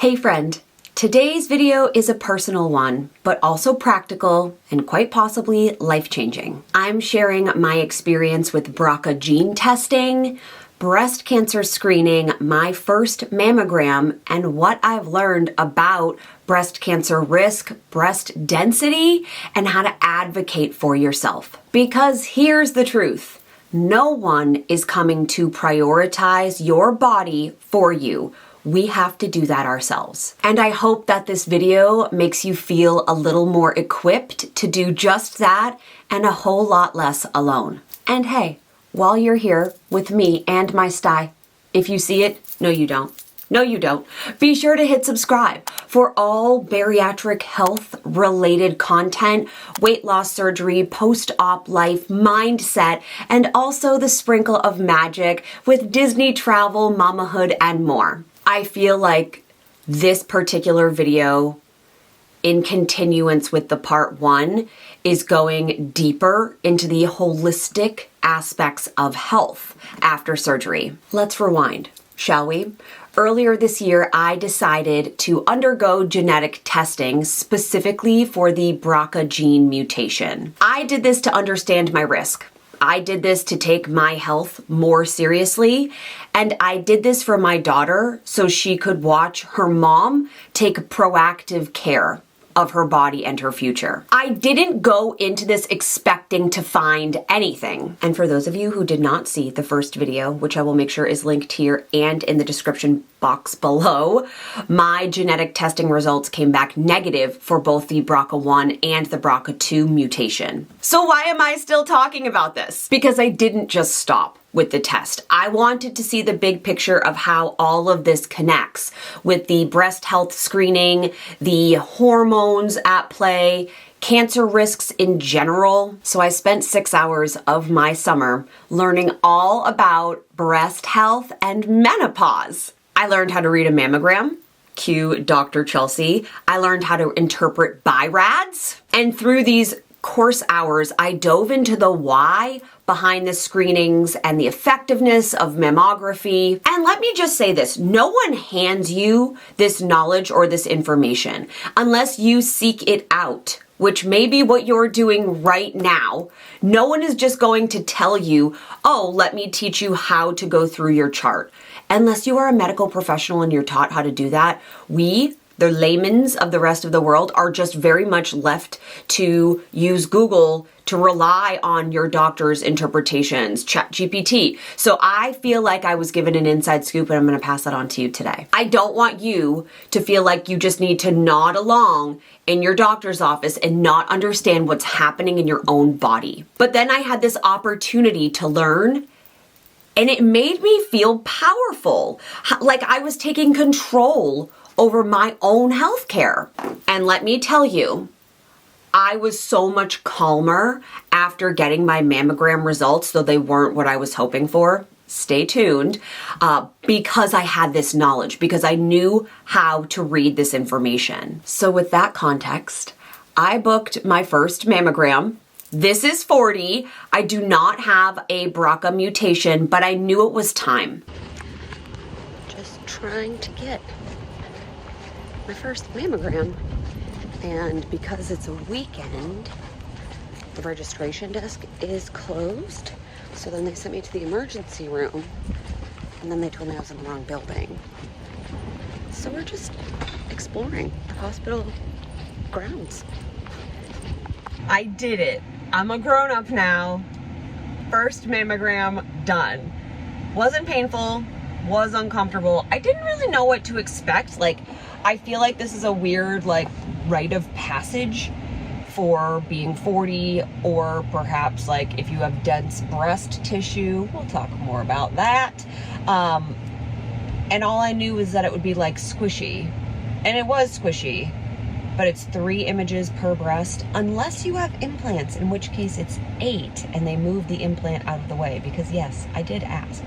Hey friend, today's video is a personal one, but also practical and quite possibly life-changing. I'm sharing my experience with BRCA gene testing, breast cancer screening, my first mammogram, and what I've learned about breast cancer risk, breast density, and how to advocate for yourself. Because here's the truth. No one is coming to prioritize your body for you. We have to do that ourselves. And I hope that this video makes you feel a little more equipped to do just that and a whole lot less alone. And hey, while you're here with me and my sty, if you see it, no you don't. No you don't. Be sure to hit subscribe for all bariatric health related content, weight loss surgery, post-op life, mindset, and also the sprinkle of magic with Disney travel, mamahood, and more. I feel like this particular video, in continuance with the part one, is going deeper into the holistic aspects of health after surgery. Let's rewind, shall we? Earlier this year, I decided to undergo genetic testing specifically for the BRCA gene mutation. I did this to understand my risk. I did this to take my health more seriously, and I did this for my daughter so she could watch her mom take proactive care of her body and her future. I didn't go into this expecting to find anything. And for those of you who did not see the first video, which I will make sure is linked here and in the description box below, my genetic testing results came back negative for both the BRCA1 and the BRCA2 mutation. So why am I still talking about this? Because I didn't just stop with the test. I wanted to see the big picture of how all of this connects with the breast health screening, the hormones at play, cancer risks in general. So I spent 6 hours of my summer learning all about breast health and menopause. I learned how to read a mammogram. Cue Dr. Chelsea. I learned how to interpret BI-RADS. And through these course hours, I dove into the why behind the screenings and the effectiveness of mammography. And let me just say this, no one hands you this knowledge or this information unless you seek it out, which may be what you're doing right now. No one is just going to tell you, oh, let me teach you how to go through your chart. Unless you are a medical professional and you're taught how to do that, the laymen's of the rest of the world, are just very much left to use Google to rely on your doctor's interpretations, ChatGPT. So I feel like I was given an inside scoop and I'm gonna pass that on to you today. I don't want you to feel like you just need to nod along in your doctor's office and not understand what's happening in your own body. But then I had this opportunity to learn, and it made me feel powerful, like I was taking control over my own healthcare. And let me tell you, I was so much calmer after getting my mammogram results, though they weren't what I was hoping for. Stay tuned, because I had this knowledge, because I knew how to read this information. So with that context, I booked my first mammogram. This is 40. I do not have a BRCA mutation, but I knew it was time. Just trying to get my first mammogram, and because it's a weekend, the registration desk is closed. So then they sent me to the emergency room, and then they told me I was in the wrong building. So we're just exploring the hospital grounds. I did it. I'm a grown-up now. First mammogram done. Wasn't painful, was uncomfortable. I didn't really know what to expect. I feel like this is a weird, rite of passage for being 40, or perhaps, if you have dense breast tissue. We'll talk more about that. And all I knew was that it would be, squishy. And it was squishy. But it's 3 images per breast, unless you have implants, in which case it's 8, and they move the implant out of the way, because yes, I did ask.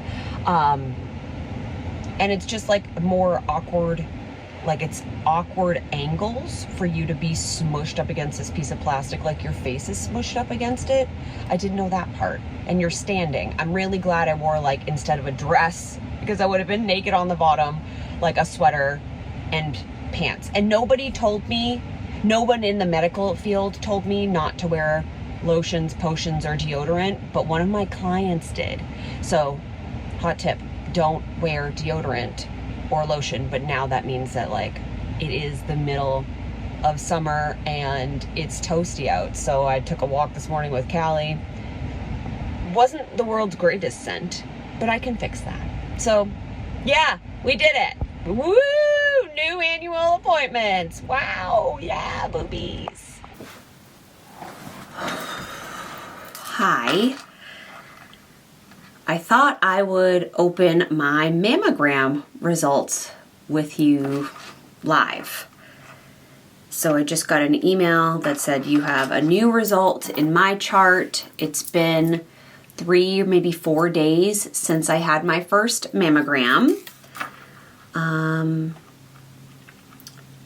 And it's just more awkward, it's awkward angles for you to be smushed up against this piece of plastic, like your face is smushed up against it. I didn't know that part. And you're standing. I'm really glad I wore instead of a dress, because I would have been naked on the bottom, a sweater, and pants. And no one in the medical field told me not to wear lotions, potions, or deodorant, but one of my clients did. So, hot tip, don't wear deodorant or lotion, but now that means that like it is the middle of summer and it's toasty out. So I took a walk this morning with Callie. Wasn't the world's greatest scent, but I can fix that. So yeah, we did it. Woo! New annual appointments. Wow, yeah, boobies. Hi. I thought I would open my mammogram results with you live. So I just got an email that said you have a new result in my chart. It's been 3 or maybe 4 days since I had my first mammogram.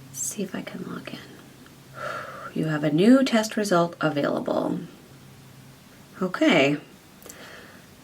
Let's see if I can log in. You have a new test result available. Okay.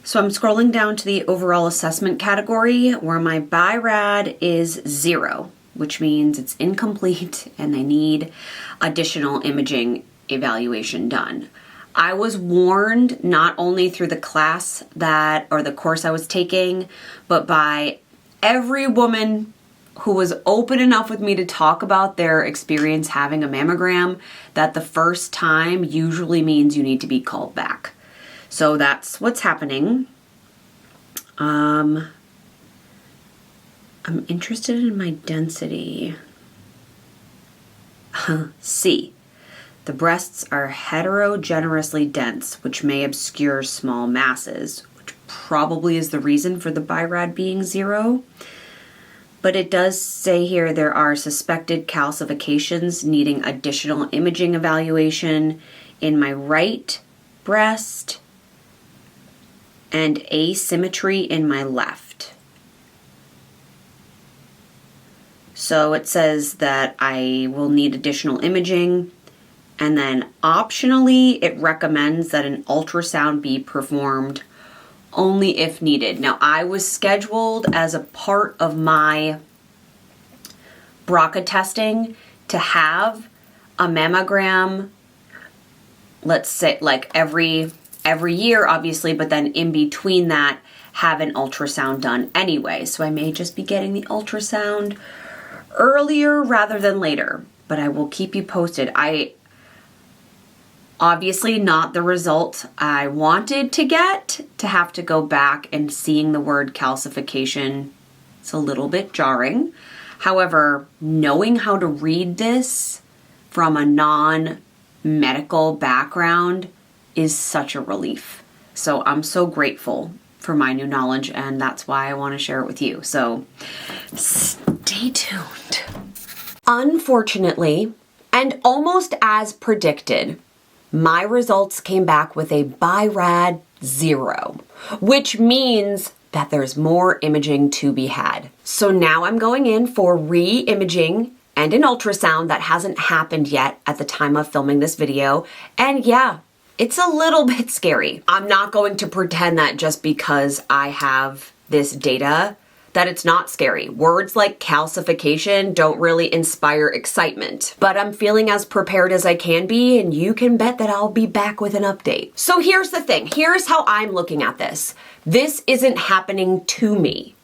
So I'm scrolling down to the overall assessment category where my BI-RADS is 0. Which means it's incomplete and they need additional imaging evaluation done. I was warned not only through the class or the course I was taking, but by every woman who was open enough with me to talk about their experience having a mammogram, that the first time usually means you need to be called back. So that's what's happening. I'm interested in my density. C. The breasts are heterogeneously dense, which may obscure small masses, which probably is the reason for the BI-RADS being 0. But it does say here there are suspected calcifications needing additional imaging evaluation in my right breast and asymmetry in my left. So it says that I will need additional imaging, and then optionally it recommends that an ultrasound be performed only if needed. Now I was scheduled as a part of my BRCA testing to have a mammogram, let's say like every year obviously, but then in between that have an ultrasound done anyway. So I may just be getting the ultrasound earlier rather than later, but I will keep you posted. Obviously not the result I wanted to get, to have to go back and seeing the word calcification. It's a little bit jarring. However, knowing how to read this from a non-medical background is such a relief. So I'm so grateful for my new knowledge, and that's why I want to share it with you. So stay tuned. Unfortunately, and almost as predicted, my results came back with a BI-RADS 0, which means that there's more imaging to be had. So now I'm going in for re-imaging and an ultrasound that hasn't happened yet at the time of filming this video. And yeah, it's a little bit scary. I'm not going to pretend that just because I have this data that it's not scary. Words like calcification don't really inspire excitement, but I'm feeling as prepared as I can be, and you can bet that I'll be back with an update. So here's the thing. Here's how I'm looking at this. This isn't happening to me.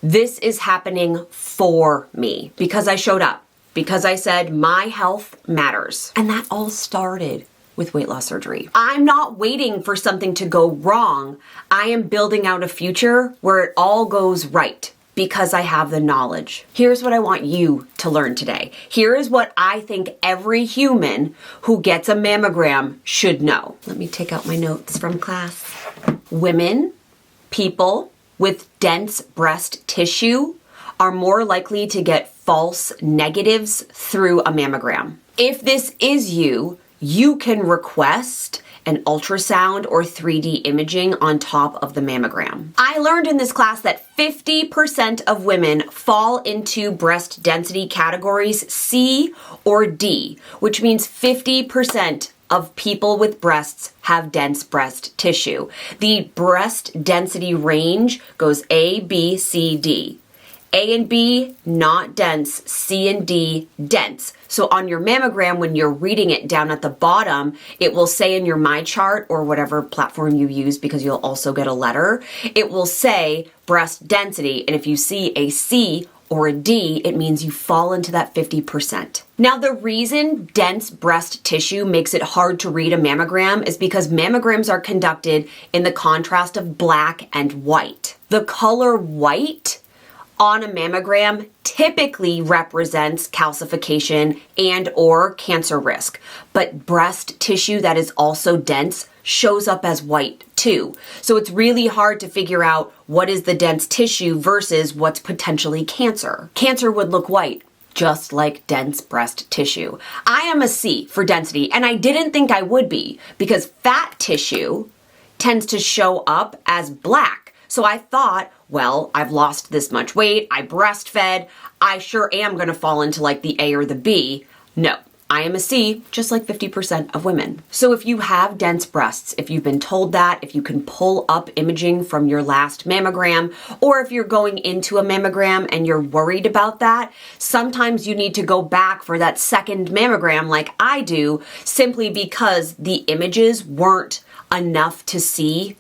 This is happening for me because I showed up, because I said my health matters. And that all started with weight loss surgery. I'm not waiting for something to go wrong. I am building out a future where it all goes right because I have the knowledge. Here's what I want you to learn today. Here is what I think every human who gets a mammogram should know. Let me take out my notes from class. Women, people with dense breast tissue are more likely to get false negatives through a mammogram. If this is you, you can request an ultrasound or 3D imaging on top of the mammogram. I learned in this class that 50% of women fall into breast density categories C or D, which means 50% of people with breasts have dense breast tissue. The breast density range goes A, B, C, D. A and B, not dense. C and D, dense. So on your mammogram, when you're reading it down at the bottom, it will say in your My Chart or whatever platform you use, because you'll also get a letter, it will say breast density. And if you see a C or a D, it means you fall into that 50%. Now, the reason dense breast tissue makes it hard to read a mammogram is because mammograms are conducted in the contrast of black and white. The color white on a mammogram typically represents calcification and or cancer risk, but breast tissue that is also dense shows up as white too. So it's really hard to figure out what is the dense tissue versus what's potentially cancer. Cancer would look white, just like dense breast tissue. I am a C for density, and I didn't think I would be because fat tissue tends to show up as black. So I thought, well, I've lost this much weight, I breastfed, I sure am gonna fall into like the A or the B. No, I am a C, just like 50% of women. So if you have dense breasts, if you've been told that, if you can pull up imaging from your last mammogram, or if you're going into a mammogram and you're worried about that, sometimes you need to go back for that second mammogram like I do, simply because the images weren't enough to see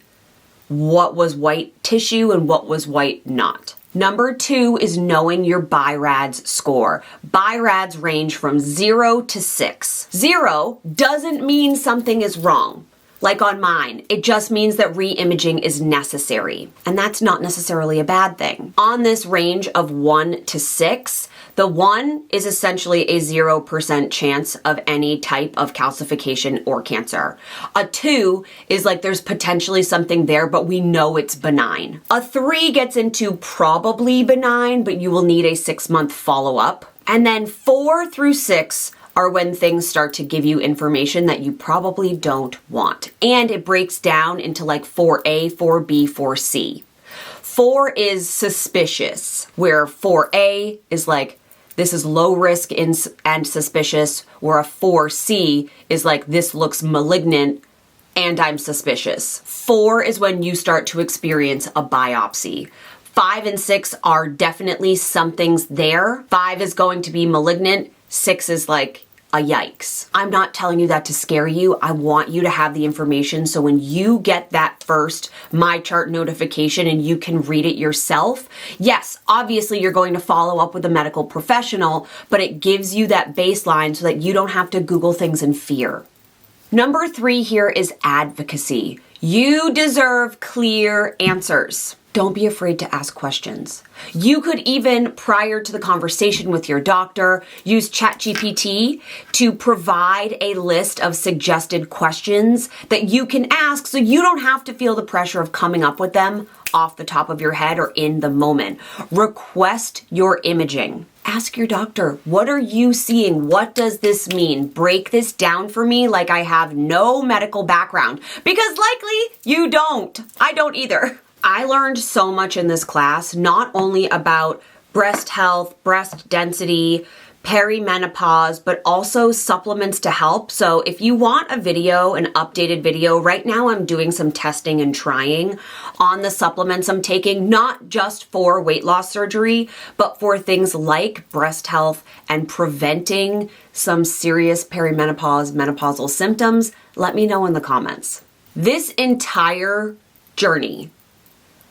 what was white tissue and what was white not. Number 2 is knowing your BI-RADS score. BI-RADS range from 0 to 6. 0 doesn't mean something is wrong. Like on mine, it just means that re-imaging is necessary. And that's not necessarily a bad thing. On this range of 1 to 6, the 1 is essentially a 0% chance of any type of calcification or cancer. A 2 is like there's potentially something there, but we know it's benign. A 3 gets into probably benign, but you will need a 6-month follow-up. And then 4 through 6 are when things start to give you information that you probably don't want. And it breaks down into like 4A, 4B, 4C. 4 is suspicious, where 4A is like, this is low risk and suspicious, where a 4C is like, this looks malignant and I'm suspicious. 4 is when you start to experience a biopsy. 5 and 6 are definitely something's there. 5 is going to be malignant. 6 is like a yikes. I'm not telling you that to scare you. I want you to have the information so when you get that first My Chart notification and you can read it yourself, yes, obviously you're going to follow up with a medical professional, but it gives you that baseline so that you don't have to Google things in fear. Number 3 here is advocacy. You deserve clear answers. Don't be afraid to ask questions. You could even, prior to the conversation with your doctor, use ChatGPT to provide a list of suggested questions that you can ask so you don't have to feel the pressure of coming up with them off the top of your head or in the moment. Request your imaging. Ask your doctor, what are you seeing? What does this mean? Break this down for me like I have no medical background, because likely you don't. I don't either. I learned so much in this class, not only about breast health, breast density, perimenopause, but also supplements to help. So if you want a video, an updated video, right now I'm doing some testing and trying on the supplements I'm taking, not just for weight loss surgery, but for things like breast health and preventing some serious perimenopause, menopausal symptoms. Let me know in the comments. This entire journey,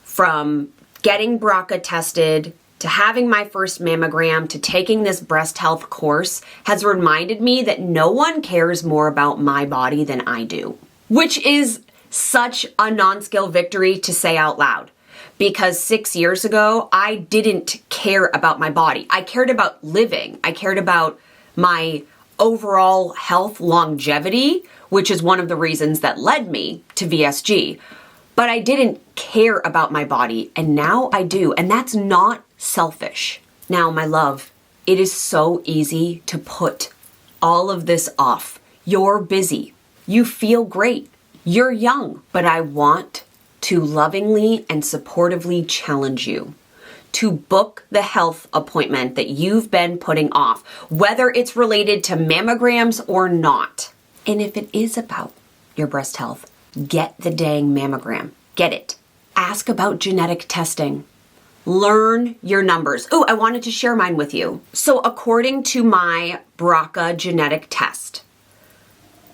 from getting BRCA tested, to having my first mammogram, to taking this breast health course, has reminded me that no one cares more about my body than I do. Which is such a non-scale victory to say out loud. Because 6 years ago, I didn't care about my body. I cared about living. I cared about my overall health longevity, which is one of the reasons that led me to VSG. But I didn't care about my body, and now I do, and that's not selfish. Now, my love, it is so easy to put all of this off. You're busy. You feel great. You're young, but I want to lovingly and supportively challenge you to book the health appointment that you've been putting off, whether it's related to mammograms or not. And if it is about your breast health, get the dang mammogram. Get it. Ask about genetic testing. Learn your numbers. Oh, I wanted to share mine with you. So according to my BRCA genetic test,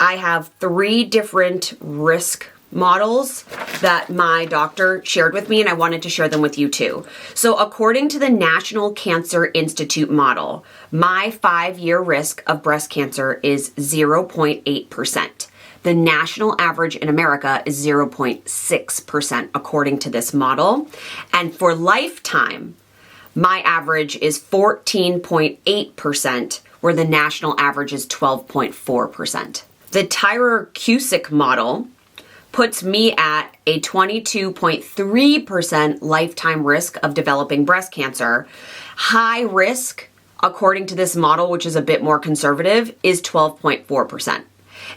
I have 3 different risk models that my doctor shared with me, and I wanted to share them with you too. So according to the National Cancer Institute model, my 5-year risk of breast cancer is 0.8%. The national average in America is 0.6% according to this model. And for lifetime, my average is 14.8%, where the national average is 12.4%. The Tyrer-Cuzick model puts me at a 22.3% lifetime risk of developing breast cancer. High risk, according to this model, which is a bit more conservative, is 12.4%.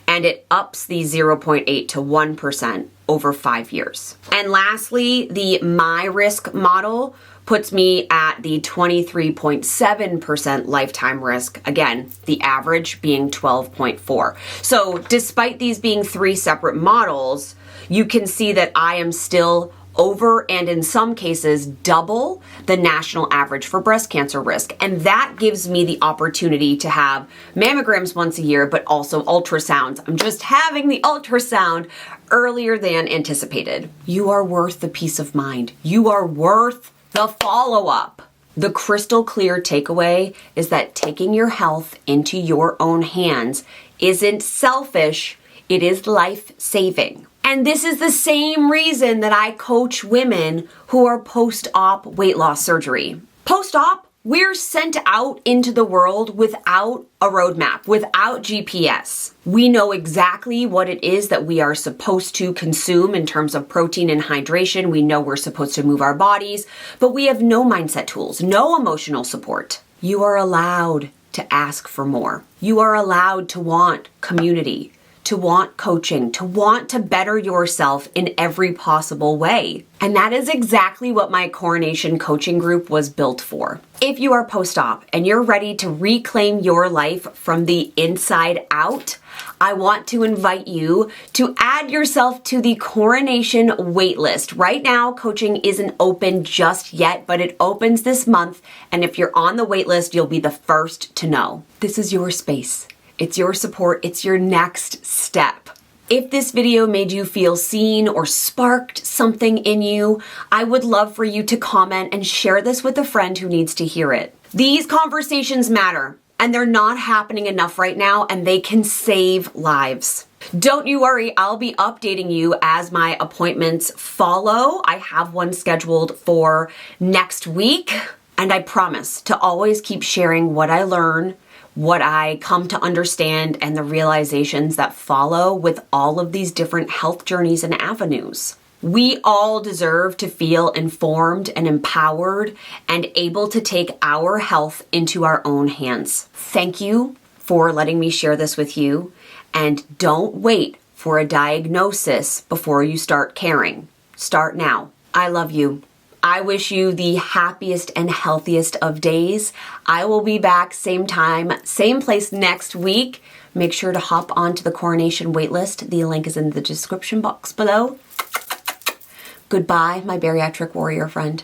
And it ups the 0.8 to 1% over 5 years. And lastly, the MyRisk model puts me at the 23.7% lifetime risk. Again, the average being 12.4. So despite these being 3 separate models, you can see that I am still over, and in some cases double, the national average for breast cancer risk. And that gives me the opportunity to have mammograms once a year, but also ultrasounds. I'm just having the ultrasound earlier than anticipated. You are worth the peace of mind. You are worth the follow-up. The crystal clear takeaway is that taking your health into your own hands isn't selfish, it is life-saving. And this is the same reason that I coach women who are post-op weight loss surgery. Post-op, we're sent out into the world without a roadmap, without GPS. We know exactly what it is that we are supposed to consume in terms of protein and hydration. We know we're supposed to move our bodies, but we have no mindset tools, no emotional support. You are allowed to ask for more. You are allowed to want community, to want coaching, to want to better yourself in every possible way. And that is exactly what my coronation coaching group was built for. If you are post-op and you're ready to reclaim your life from the inside out, I want to invite you to add yourself to the coronation waitlist. Right now, coaching isn't open just yet, but it opens this month. And if you're on the waitlist, you'll be the first to know. This is your space. It's your support. It's your next step. If this video made you feel seen or sparked something in you, I would love for you to comment and share this with a friend who needs to hear it. These conversations matter, and they're not happening enough right now, and they can save lives. Don't you worry, I'll be updating you as my appointments follow. I have one scheduled for next week, and I promise to always keep sharing what I learn, what I come to understand, and the realizations that follow with all of these different health journeys and avenues. We all deserve to feel informed and empowered and able to take our health into our own hands. Thank you for letting me share this with you, and don't wait for a diagnosis before you start caring. Start now. I love you. I wish you the happiest and healthiest of days. I will be back same time, same place next week. Make sure to hop onto the coronation waitlist. The link is in the description box below. Goodbye, my bariatric warrior friend.